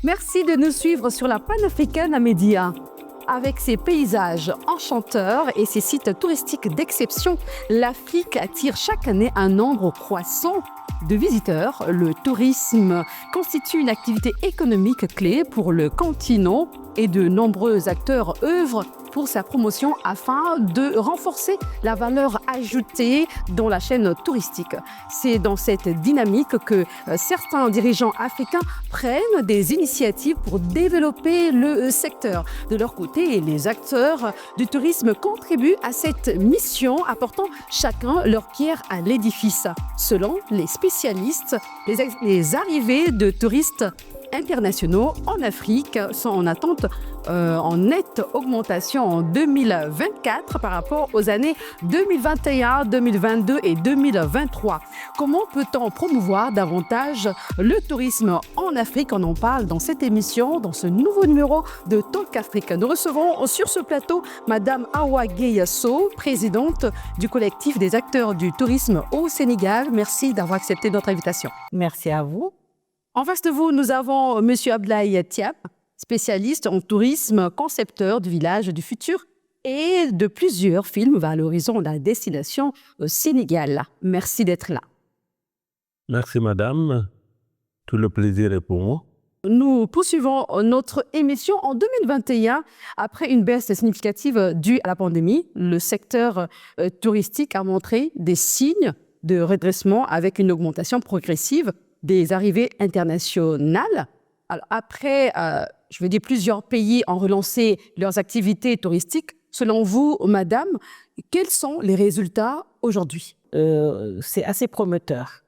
Merci de nous suivre sur la panafricaine Média. Avec ses paysages enchanteurs et ses sites touristiques d'exception, l'Afrique attire chaque année un nombre croissant de visiteurs. Le tourisme constitue une activité économique clé pour le continent et de nombreux acteurs œuvrent pour sa promotion afin de renforcer la valeur ajoutée dans la chaîne touristique. C'est dans cette dynamique que certains dirigeants africains prennent des initiatives pour développer le secteur. De leur côté, les acteurs du tourisme contribuent à cette mission, apportant chacun leur pierre à l'édifice. Selon les spécialistes, les arrivées de touristes internationaux en Afrique sont en attente en nette augmentation en 2024 par rapport aux années 2021, 2022 et 2023. Comment peut-on promouvoir davantage le tourisme en Afrique? On en parle dans cette émission, dans ce nouveau numéro de Talk Afrique. Nous recevons sur ce plateau Madame Awa Gueye-Sow, présidente du collectif des acteurs du tourisme au Sénégal. Merci d'avoir accepté notre invitation. Merci à vous. En face de vous, nous avons Monsieur Abdoulaye Thiam, spécialiste en tourisme, concepteur du village du futur et de plusieurs films valorisant la destination au Sénégal. Merci d'être là. Merci madame, tout le plaisir est pour moi. Nous poursuivons notre émission en 2021. Après une baisse significative due à la pandémie, le secteur touristique a montré des signes de redressement avec une augmentation progressive des arrivées internationales. Alors après, plusieurs pays ont relancé leurs activités touristiques. Selon vous, madame, quels sont les résultats aujourd'hui? C'est assez prometteur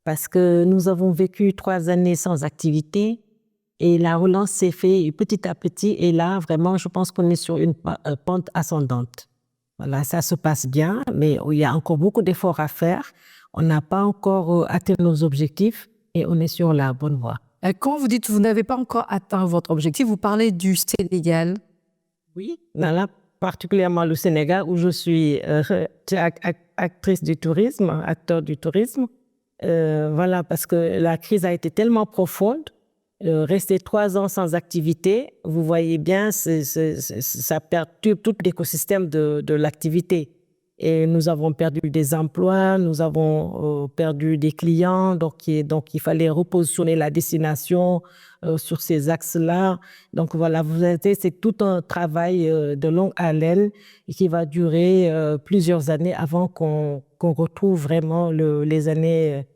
parce que nous avons vécu 3 années sans activité et la relance s'est faite petit à petit. Et là, vraiment, je pense qu'on est sur une pente ascendante. Voilà, ça se passe bien, mais il y a encore beaucoup d'efforts à faire. On n'a pas encore atteint nos objectifs. Et on est sur la bonne voie. Quand vous dites que vous n'avez pas encore atteint votre objectif, vous parlez du Sénégal. Oui, là, particulièrement le Sénégal, où je suis actrice du tourisme, acteur du tourisme. Voilà, parce que la crise a été tellement profonde. Rester 3 ans sans activité, vous voyez bien, ça perturbe tout l'écosystème de l'activité. Et nous avons perdu des emplois, nous avons perdu des clients, donc il fallait repositionner la destination sur ces axes-là. Donc voilà, c'est tout un travail de longue haleine qui va durer plusieurs années avant qu'on retrouve vraiment les années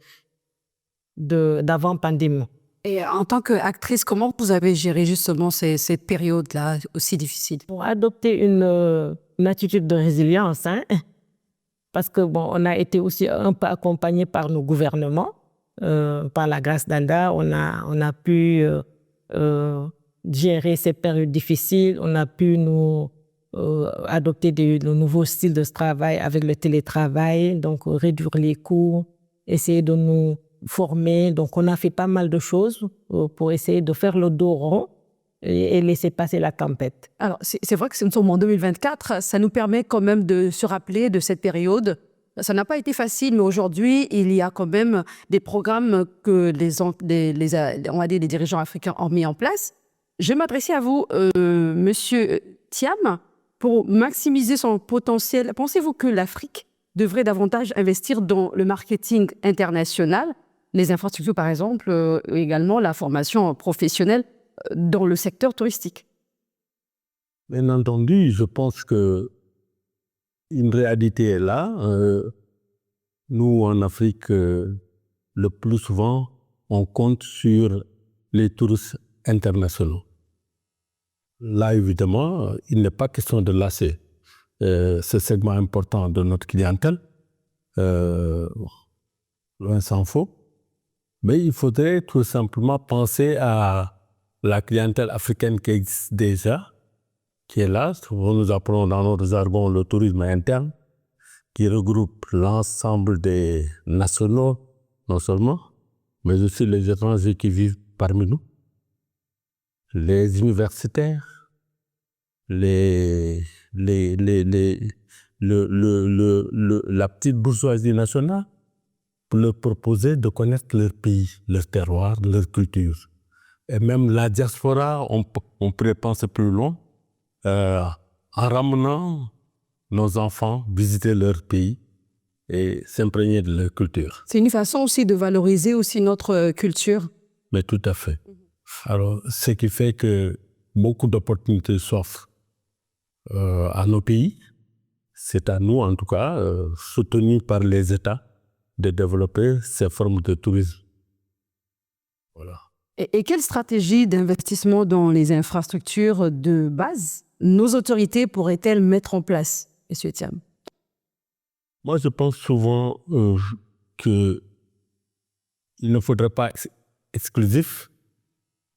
d'avant pandémie. Et en tant qu'actrice, comment vous avez géré justement cette période-là aussi difficile? Pour adopter une attitude de résilience, parce que on a été aussi un peu accompagné par nos gouvernements, par la grâce d'Allah, on a pu gérer ces périodes difficiles, on a pu nous adopter de nouveaux styles de travail avec le télétravail, donc réduire les coûts, essayer de nous former. Donc on a fait pas mal de choses pour essayer de faire le dos rond et laisser passer la tempête. Alors, c'est vrai que nous sommes en 2024, ça nous permet quand même de se rappeler de cette période. Ça n'a pas été facile, mais aujourd'hui, il y a quand même des programmes que les dirigeants africains ont mis en place. Je vais m'adresser à vous, Monsieur Thiam, pour maximiser son potentiel. Pensez-vous que l'Afrique devrait davantage investir dans le marketing international, les infrastructures par exemple, également la formation professionnelle dans le secteur touristique? Bien entendu, je pense que une réalité est là. Nous, en Afrique, le plus souvent, on compte sur les touristes internationaux. Là, évidemment, il n'est pas question de lasser ce segment important de notre clientèle. Loin s'en faut. Mais il faudrait tout simplement penser à la clientèle africaine qui existe déjà, qui est là. Nous appelons dans notre jargon le tourisme interne, qui regroupe l'ensemble des nationaux, non seulement, mais aussi les étrangers qui vivent parmi nous, les universitaires, la petite bourgeoisie nationale, pour leur proposer de connaître leur pays, leur terroir, leur culture. Et même la diaspora, on pourrait penser plus loin, en ramenant nos enfants visiter leur pays et s'imprégner de leur culture. C'est une façon aussi de valoriser aussi notre culture. Mais tout à fait. Alors, ce qui fait que beaucoup d'opportunités s'offrent à nos pays. C'est à nous, en tout cas, soutenus par les États, de développer ces formes de tourisme. Voilà. Et quelle stratégie d'investissement dans les infrastructures de base nos autorités pourraient-elles mettre en place, M. Thiam? Moi, je pense souvent qu'il ne faudrait pas être exclusif,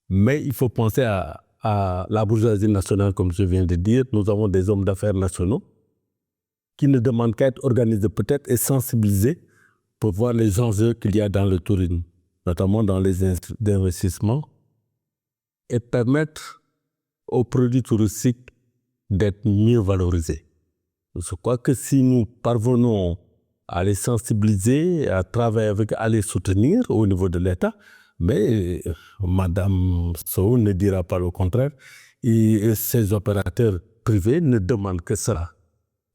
mais il faut penser à la bourgeoisie nationale, comme je viens de dire. Nous avons des hommes d'affaires nationaux qui ne demandent qu'à être organisés peut-être et sensibilisés pour voir les enjeux qu'il y a dans le tourisme, notamment dans les investissements, et permettre aux produits touristiques d'être mieux valorisés. Je crois que si nous parvenons à les sensibiliser, à travailler avec, à les soutenir au niveau de l'État, mais Madame Sow ne dira pas le contraire, et ces opérateurs privés ne demandent que cela.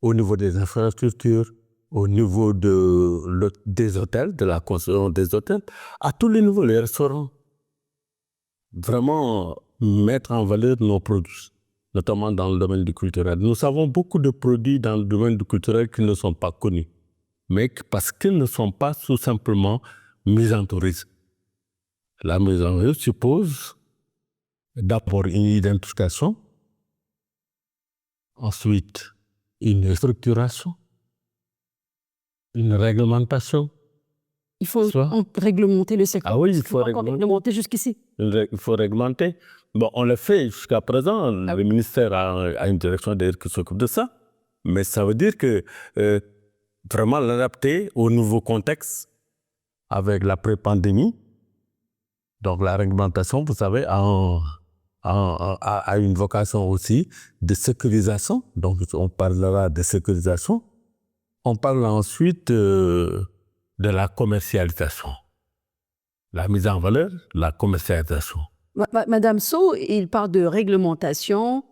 Au niveau des infrastructures, au niveau des hôtels, de la construction des hôtels, à tous les niveaux, les restaurants. Vraiment mettre en valeur nos produits, notamment dans le domaine du culturel. Nous avons beaucoup de produits dans le domaine du culturel qui ne sont pas connus, mais parce qu'ils ne sont pas tout simplement mis en tourisme. La mise en œuvre suppose d'abord une identification, ensuite une structuration, une réglementation. Il faut réglementer le secteur. Ah oui, il faut réglementer jusqu'ici. Il faut réglementer. Bon, on le fait jusqu'à présent. Le ministère a une direction d'ailleurs qui s'occupe de ça. Mais ça veut dire que vraiment l'adapter au nouveau contexte avec l'après-pandémie. Donc la réglementation, vous savez, a une vocation aussi de sécurisation. Donc on parlera de sécurisation. On parle ensuite de la commercialisation. La mise en valeur, la commercialisation. Madame Sow, il parle de réglementation.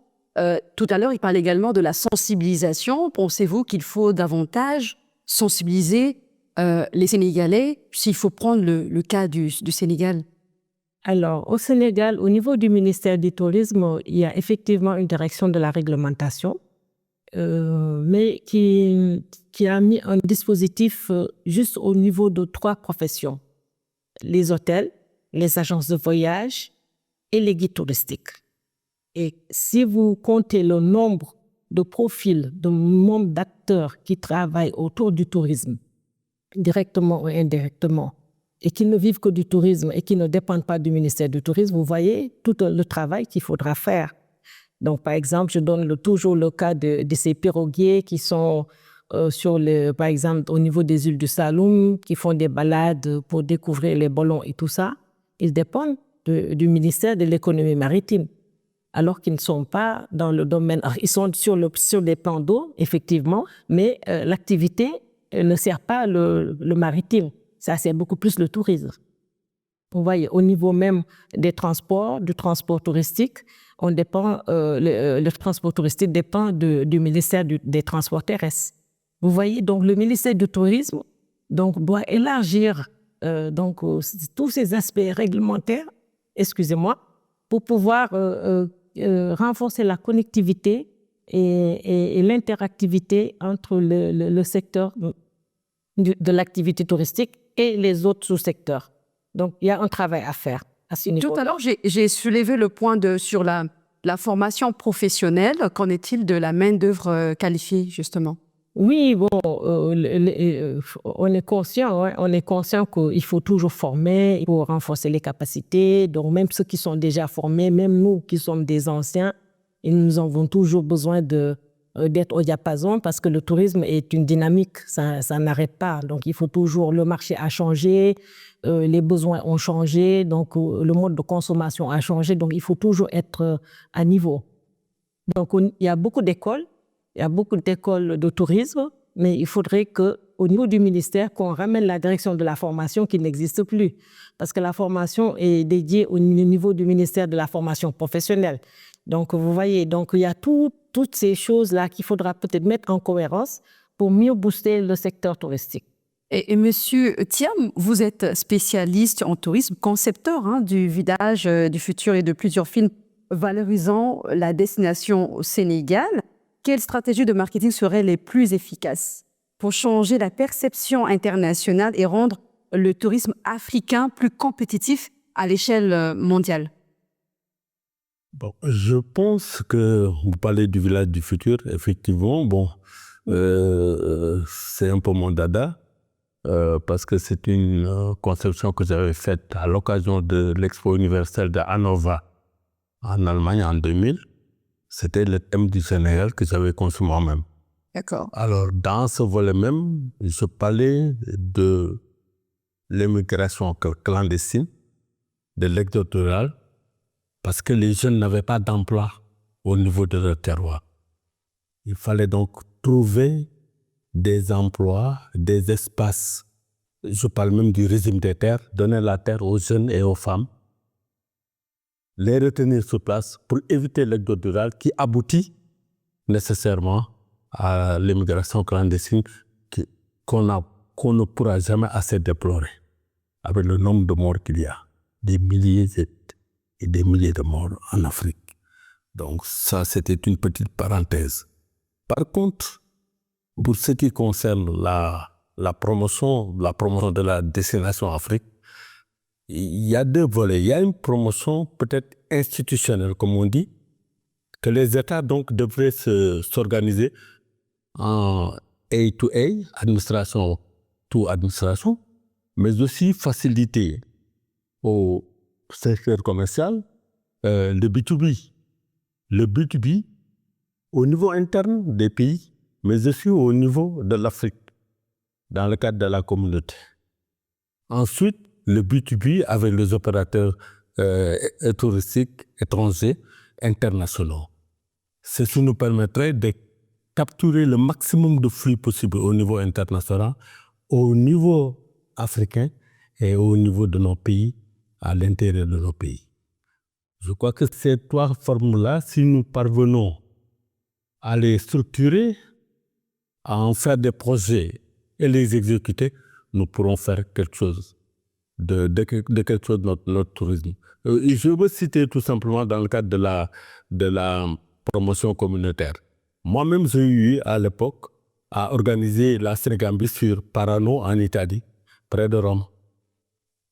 Tout à l'heure, il parle également de la sensibilisation. Pensez-vous qu'il faut davantage sensibiliser les Sénégalais, s'il faut prendre le cas du Sénégal? Alors, au Sénégal, au niveau du ministère du Tourisme, il y a effectivement une direction de la réglementation, mais qui a mis un dispositif juste au niveau de 3 professions. Les hôtels, les agences de voyage et les guides touristiques. Et si vous comptez le nombre de profils, de nombre d'acteurs qui travaillent autour du tourisme, directement ou indirectement, et qui ne vivent que du tourisme et qui ne dépendent pas du ministère du Tourisme, vous voyez tout le travail qu'il faudra faire. Donc, par exemple, je donne toujours le cas de ces piroguiers qui sont par exemple, au niveau des îles du Saloum, qui font des balades pour découvrir les ballons et tout ça. Ils dépendent du ministère de l'économie maritime, alors qu'ils ne sont pas dans le domaine. Alors, ils sont sur les plans d'eau, effectivement, mais l'activité ne sert pas le maritime. Ça sert beaucoup plus le tourisme. Vous voyez, au niveau même des transports, du transport touristique, on dépend, le transport touristique dépend du ministère des Transports terrestres. Vous voyez, donc le ministère du Tourisme doit élargir tous ces aspects réglementaires, pour pouvoir renforcer la connectivité et l'interactivité entre le secteur de l'activité touristique et les autres sous-secteurs. Donc, il y a un travail à faire à ce niveau. Tout à l'heure, j'ai soulevé le point sur la formation professionnelle. Qu'en est-il de la main-d'œuvre qualifiée, justement? Oui, bon, on est conscient qu'il faut toujours former pour renforcer les capacités. Donc, même ceux qui sont déjà formés, même nous qui sommes des anciens, nous avons toujours besoin d'être au diapason parce que le tourisme est une dynamique, ça n'arrête pas. Donc, il faut toujours, le marché a changé, les besoins ont changé, donc le mode de consommation a changé, donc il faut toujours être à niveau. Donc, il y a beaucoup d'écoles de tourisme, mais il faudrait que au niveau du ministère qu'on ramène la direction de la formation qui n'existe plus. Parce que la formation est dédiée au niveau du ministère de la formation professionnelle. Donc, vous voyez, donc il y a toutes ces choses-là qu'il faudra peut-être mettre en cohérence pour mieux booster le secteur touristique. Et Monsieur Thiam, vous êtes spécialiste en tourisme, concepteur du Village du futur et de plusieurs films valorisant la destination au Sénégal. Quelles stratégies de marketing seraient les plus efficaces pour changer la perception internationale et rendre le tourisme africain plus compétitif à l'échelle mondiale? Bon, je pense que vous parlez du Village du futur, effectivement. Bon, c'est un peu mon dada. Parce que c'est une conception que j'avais faite à l'occasion de l'Expo universelle de Hannover en Allemagne en 2000. C'était le thème du Sénégal que j'avais conçu moi-même. D'accord. Alors, dans ce volet même, je parlais de l'immigration clandestine, de l'exode rural, parce que les jeunes n'avaient pas d'emploi au niveau de leur terroir. Il fallait donc trouver des emplois, des espaces. Je parle même du régime des terres, donner la terre aux jeunes et aux femmes, les retenir sur place pour éviter l'exode rural qui aboutit nécessairement à l'immigration clandestine qu'on ne pourra jamais assez déplorer, avec le nombre de morts qu'il y a, des milliers et des milliers de morts en Afrique. Donc ça, c'était une petite parenthèse. Par contre, pour ce qui concerne la promotion de la destination Afrique, il y a deux volets. Il y a une promotion peut-être institutionnelle, comme on dit, que les États donc devraient s'organiser en A-to-A, administration to administration, mais aussi faciliter au secteur commercial le B2B. Le B2B au niveau interne des pays, mais aussi au niveau de l'Afrique, dans le cadre de la communauté. Ensuite, le B2B avec les opérateurs touristiques étrangers, internationaux. Ceci nous permettrait de capturer le maximum de flux possible au niveau international, au niveau africain et au niveau de nos pays, à l'intérieur de nos pays. Je crois que ces trois formes-là, si nous parvenons à les structurer, à en faire des projets et les exécuter, nous pourrons faire quelque chose de quelque chose de notre tourisme. Je veux citer tout simplement dans le cadre de la promotion communautaire. Moi-même, j'ai eu à l'époque à organiser la Sénégambie sur Parano en Italie, près de Rome.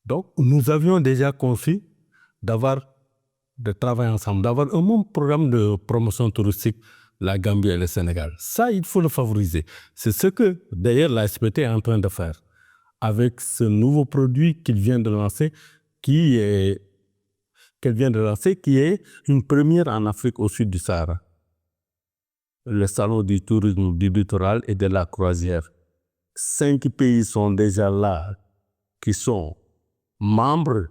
Donc, nous avions déjà conçu de travailler ensemble, d'avoir un même programme de promotion touristique, la Gambie et le Sénégal. Ça, il faut le favoriser. C'est ce que, d'ailleurs, la SPT est en train de faire avec ce nouveau produit qu'elle vient de lancer, qui est une première en Afrique au sud du Sahara. Le salon du tourisme du littoral et de la croisière. 5 pays sont déjà là, qui sont membres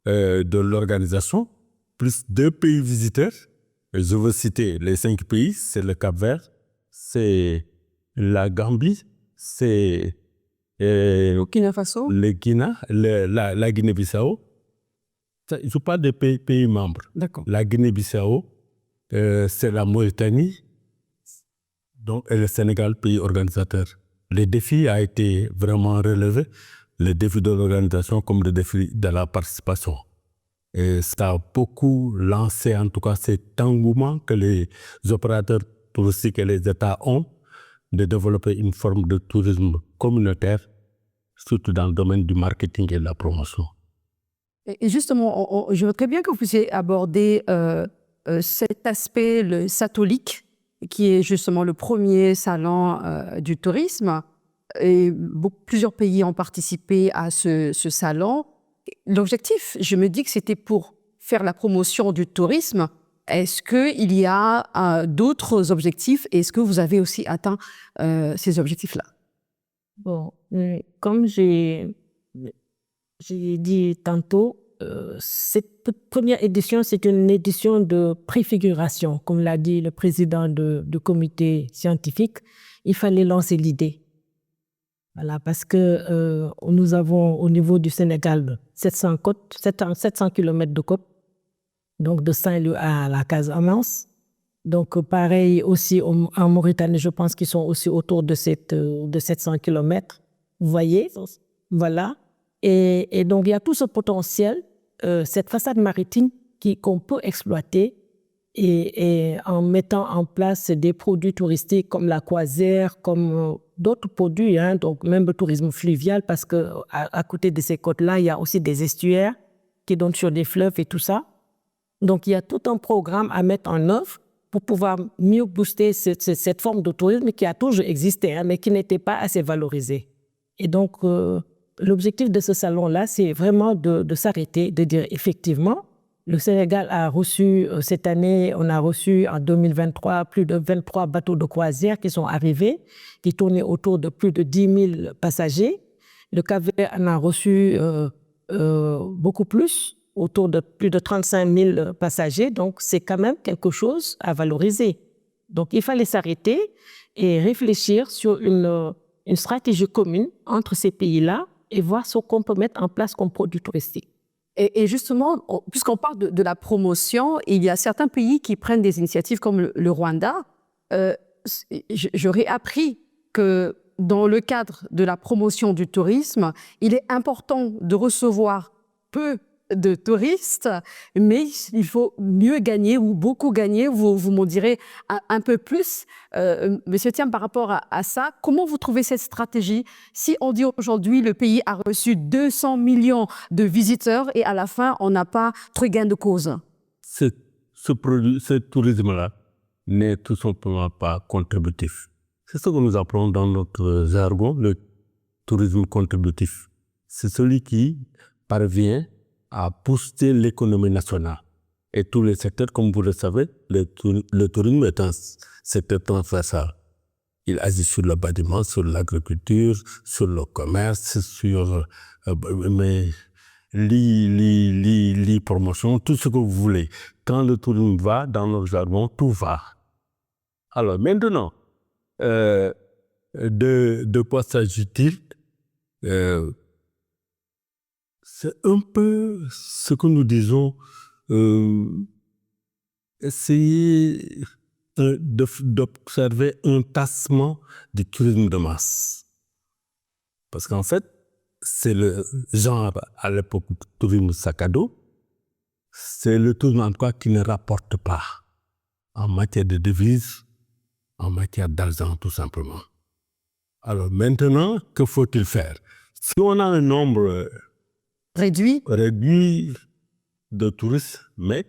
de l'organisation, plus 2 pays visiteurs. Et je veux citer les 5 pays, c'est le Cap-Vert, c'est la Gambie, c'est Burkina Faso, la Guinée-Bissau. Je parle des pays membres. D'accord. La Guinée-Bissau, c'est la Mauritanie, donc, et le Sénégal, pays organisateur. Le défi a été vraiment relevé, le défi de l'organisation comme le défi de la participation. Et ça a beaucoup lancé, en tout cas, cet engouement que les opérateurs touristiques et les États ont de développer une forme de tourisme communautaire, surtout dans le domaine du marketing et de la promotion. Et justement, je voudrais bien que vous puissiez aborder cet aspect, le Satolic, qui est justement le premier salon du tourisme. Et plusieurs pays ont participé à ce salon. L'objectif, je me dis que c'était pour faire la promotion du tourisme. Est-ce qu'il y a d'autres objectifs? Est-ce que vous avez aussi atteint ces objectifs-là? Bon, comme j'ai dit tantôt, cette première édition, c'est une édition de préfiguration. Comme l'a dit le président du comité scientifique, il fallait lancer l'idée. Voilà, parce que nous avons au niveau du Sénégal 700 km de côte, donc de Saint-Louis à la Casamance. Donc pareil aussi en Mauritanie, je pense qu'ils sont aussi autour de 700 km. Vous voyez, voilà. Et donc il y a tout ce potentiel, cette façade maritime qu'on peut exploiter et en mettant en place des produits touristiques comme la croisière, comme d'autres produits, hein, donc même le tourisme fluvial, parce que à côté de ces côtes-là, il y a aussi des estuaires qui donnent sur des fleuves et tout ça. Donc il y a tout un programme à mettre en œuvre pour pouvoir mieux booster cette forme de tourisme qui a toujours existé, hein, mais qui n'était pas assez valorisée. Et donc l'objectif de ce salon-là, c'est vraiment de s'arrêter, de dire effectivement, le Sénégal a reçu, cette année, on a reçu en 2023 plus de 23 bateaux de croisière qui sont arrivés, qui tournaient autour de plus de 10 000 passagers. Le Cap-Vert en a reçu beaucoup plus, autour de plus de 35 000 passagers. Donc, c'est quand même quelque chose à valoriser. Donc, il fallait s'arrêter et réfléchir sur une stratégie commune entre ces pays-là et voir ce qu'on peut mettre en place comme produit touristique. Et justement, puisqu'on parle de la promotion, il y a certains pays qui prennent des initiatives comme le Rwanda. J'aurais appris que dans le cadre de la promotion du tourisme, il est important de recevoir peu de touristes, mais il faut mieux gagner ou beaucoup gagner, vous m'en direz un peu plus. Monsieur Thiam, par rapport à ça, comment vous trouvez cette stratégie? Si on dit aujourd'hui le pays a reçu 200 millions de visiteurs et à la fin, on n'a pas très gain de cause. Ce tourisme-là n'est tout simplement pas contributif. C'est ce que nous appelons dans notre jargon, le tourisme contributif. C'est celui qui parvient à booster l'économie nationale. Et tous les secteurs, comme vous le savez, le tourisme est un secteur transversal. Il agit sur le bâtiment, sur l'agriculture, sur le commerce, sur les promotions, tout ce que vous voulez. Quand le tourisme va, dans notre jargon, tout va. Alors maintenant, de quoi s'agit-il? C'est un peu ce que nous disons, essayer d'observer un tassement du tourisme de masse. Parce qu'en fait, c'est le genre, à l'époque, du tourisme sac à dos, c'est le tourisme en tout cas qui ne rapporte pas en matière de devises, en matière d'argent tout simplement. Alors maintenant, que faut-il faire? Si on a un nombre réduit de touristes, mais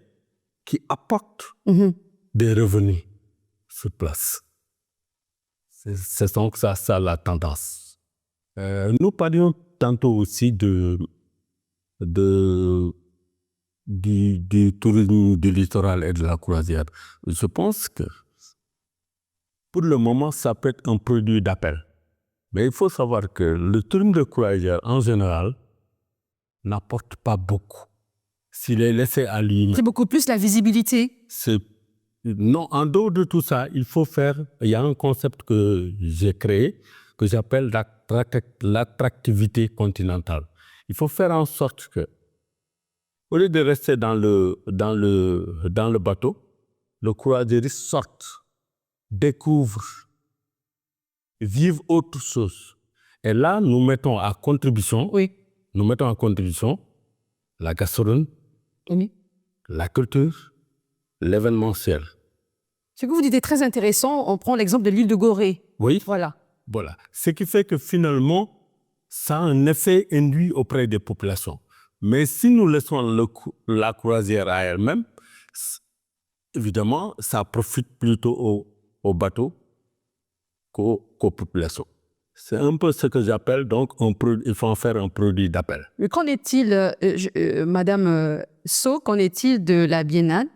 qui apportent des revenus sur place. C'est donc ça la tendance. Nous parlions tantôt aussi du tourisme du littoral et de la croisière. Je pense que pour le moment, ça peut être un produit d'appel. Mais il faut savoir que le tourisme de croisière, en général, n'apporte pas beaucoup. S'il est laissé à lui-même. C'est beaucoup plus la visibilité. Non, en dehors de tout ça, il y a un concept que j'ai créé, que j'appelle l'attractivité continentale. Il faut faire en sorte que, au lieu de rester dans le bateau, le croisiériste sorte, découvre, vive autre chose. Et là, nous mettons à contribution la gastronomie, la culture, l'événementiel. Ce que vous dites est très intéressant. On prend l'exemple de l'île de Gorée. Oui. Voilà. Ce qui fait que finalement, ça a un effet induit auprès des populations. Mais si nous laissons la croisière à elle-même, évidemment, ça profite plutôt aux bateaux qu'aux populations. C'est un peu ce que j'appelle, donc, il faut en faire un produit d'appel. Mais qu'en est-il, Madame Sow, qu'en est-il de la Biennale?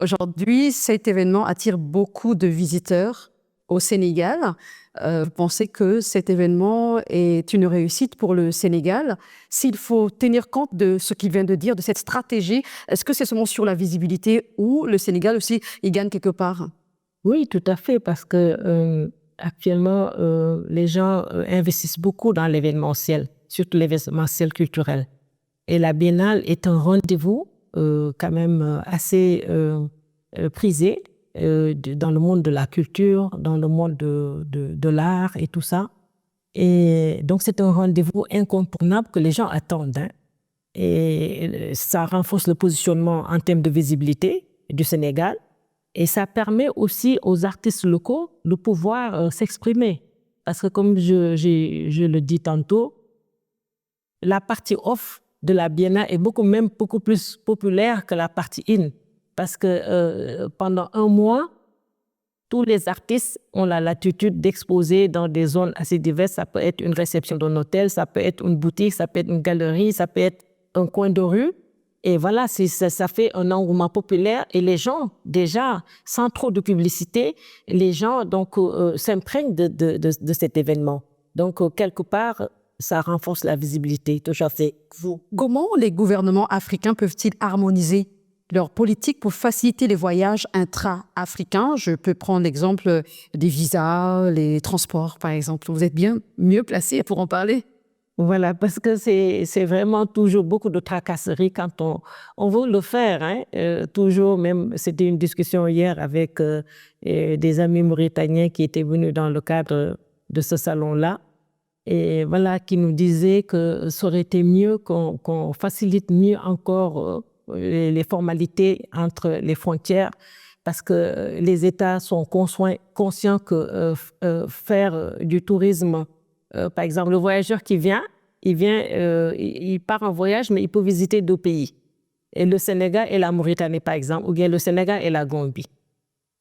Aujourd'hui, cet événement attire beaucoup de visiteurs au Sénégal. Vous pensez que cet événement est une réussite pour le Sénégal? S'il faut tenir compte de ce qu'il vient de dire, de cette stratégie, est-ce que c'est seulement sur la visibilité ou le Sénégal aussi, il gagne quelque part? Oui, tout à fait, parce que actuellement, les gens investissent beaucoup dans l'événementiel, surtout l'événementiel culturel. Et la Biennale est un rendez-vous quand même assez prisé dans le monde de la culture, dans le monde de l'art et tout ça. Et donc, c'est un rendez-vous incontournable que les gens attendent, hein. Et ça renforce le positionnement en termes de visibilité du Sénégal. Et ça permet aussi aux artistes locaux de pouvoir s'exprimer. Parce que comme je le dis tantôt, la partie off de la Biennale est beaucoup plus populaire que la partie in. Parce que pendant un mois, tous les artistes ont la latitude d'exposer dans des zones assez diverses. Ça peut être une réception d'un hôtel, ça peut être une boutique, ça peut être une galerie, ça peut être un coin de rue. Et voilà, ça fait un engouement populaire et les gens, déjà, sans trop de publicité, les gens donc s'imprègnent de cet événement. Donc, quelque part, ça renforce la visibilité. Tout à fait. Comment les gouvernements africains peuvent-ils harmoniser leur politique pour faciliter les voyages intra-africains? Je peux prendre l'exemple des visas, les transports, par exemple. Vous êtes bien mieux placé pour en parler. Voilà, parce que c'est vraiment toujours beaucoup de tracasseries quand on veut le faire, hein. Toujours, même, c'était une discussion hier avec des amis mauritaniens qui étaient venus dans le cadre de ce salon-là. Et voilà, qui nous disaient que ça aurait été mieux qu'on facilite mieux encore les formalités entre les frontières, parce que les États sont conscients que faire du tourisme, par exemple, le voyageur qui vient, il part en voyage, mais il peut visiter 2 pays. Et le Sénégal et la Mauritanie, par exemple, ou bien le Sénégal et la Gambie.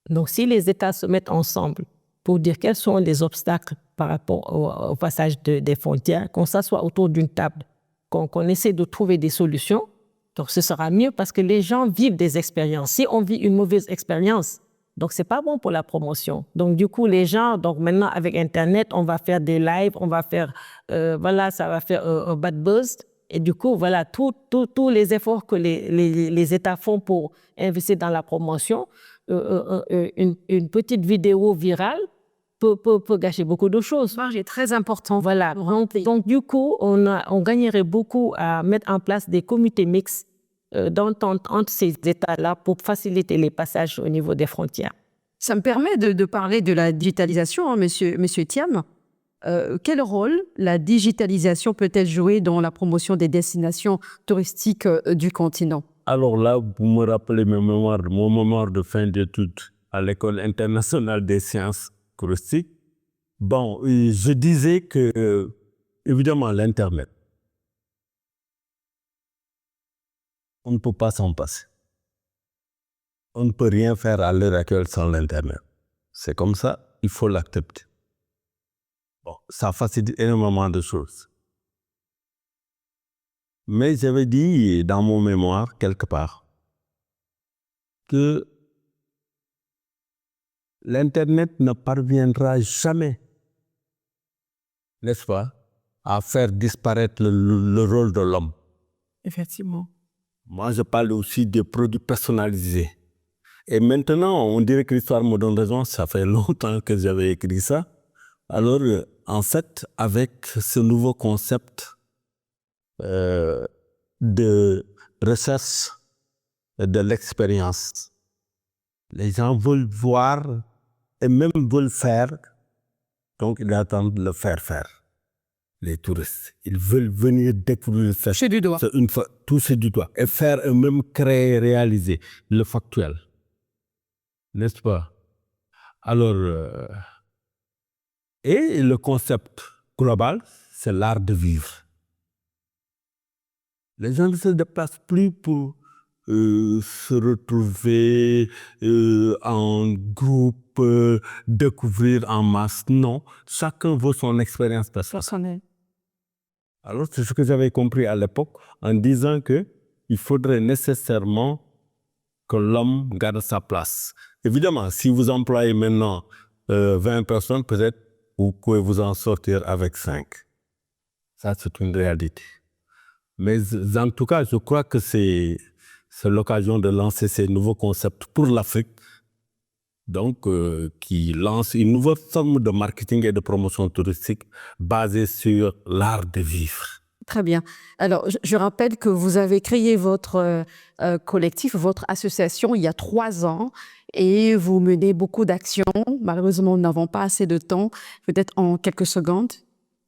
Donc, si les États se mettent ensemble pour dire quels sont les obstacles par rapport au passage des frontières, qu'on s'assoit autour d'une table, qu'on essaie de trouver des solutions, donc ce sera mieux parce que les gens vivent des expériences. Si on vit une mauvaise expérience, donc c'est pas bon pour la promotion. Donc du coup, les gens, donc maintenant avec Internet, on va faire des lives, on va faire, voilà, ça va faire un bad buzz. Et du coup, voilà, tous les efforts que les États font pour investir dans la promotion, une petite vidéo virale peut gâcher beaucoup de choses. C'est très important. Voilà. Donc du coup, on gagnerait beaucoup à mettre en place des comités mixtes d'entente entre ces États-là pour faciliter les passages au niveau des frontières. Ça me permet de parler de la digitalisation, hein, monsieur Thiam. Quel rôle la digitalisation peut-elle jouer dans la promotion des destinations touristiques du continent? Alors là, vous me rappelez mon mémoire de fin d'études à l'École internationale des sciences touristiques. Bon, je disais que, évidemment, l'Internet, on ne peut pas s'en passer. On ne peut rien faire à l'heure actuelle sans l'Internet. C'est comme ça, il faut l'accepter. Bon, ça facilite énormément de choses. Mais j'avais dit dans mon mémoire, quelque part, que l'Internet ne parviendra jamais, n'est-ce pas, à faire disparaître le rôle de l'homme. Effectivement. Moi, je parle aussi des produits personnalisés. Et maintenant, on dirait que l'histoire me donne raison, ça fait longtemps que j'avais écrit ça. Alors, en fait, avec ce nouveau concept de recherche de l'expérience, les gens veulent voir et même veulent faire, donc ils attendent le faire. Les touristes, ils veulent venir découvrir ça. Toucher du doigt. Toucher du doigt. Et faire eux-mêmes, créer, réaliser le factuel. N'est-ce pas? Alors, et le concept global, c'est l'art de vivre. Les gens ne se déplacent plus pour se retrouver en groupe, découvrir en masse. Non, chacun veut son expérience personnelle. Alors, c'est ce que j'avais compris à l'époque en disant qu'il faudrait nécessairement que l'homme garde sa place. Évidemment, si vous employez maintenant 20 personnes, peut-être vous pouvez vous en sortir avec 5. Ça, c'est une réalité. Mais en tout cas, je crois que c'est l'occasion de lancer ces nouveaux concepts pour l'Afrique donc qui lance une nouvelle forme de marketing et de promotion touristique basée sur l'art de vivre. Très bien. Alors, je rappelle que vous avez créé votre collectif, votre association il y a 3 ans et vous menez beaucoup d'actions. Malheureusement, nous n'avons pas assez de temps. Peut-être en quelques secondes,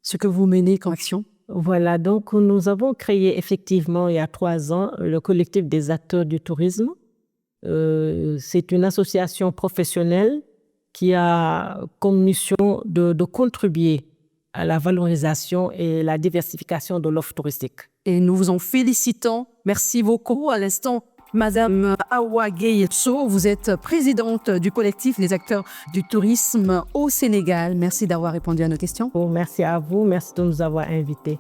ce que vous menez comme action. Voilà, donc nous avons créé effectivement il y a 3 ans le collectif des acteurs du tourisme. C'est une association professionnelle qui a comme mission de contribuer à la valorisation et la diversification de l'offre touristique. Et nous vous en félicitons. Merci beaucoup. À l'instant, Madame Awa Gueye-So, vous êtes présidente du collectif des acteurs du tourisme au Sénégal. Merci d'avoir répondu à nos questions. Merci à vous, merci de nous avoir invités.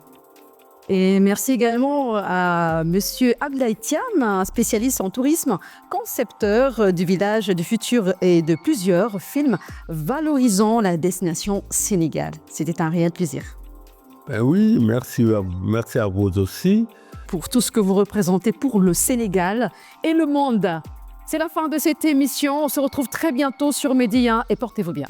Et merci également à Monsieur Abdoulaye Thiam, un spécialiste en tourisme, concepteur du village du futur et de plusieurs films valorisant la destination Sénégal. C'était un réel plaisir. Ben oui, merci à vous aussi. Pour tout ce que vous représentez pour le Sénégal et le monde. C'est la fin de cette émission. On se retrouve très bientôt sur Média et portez-vous bien.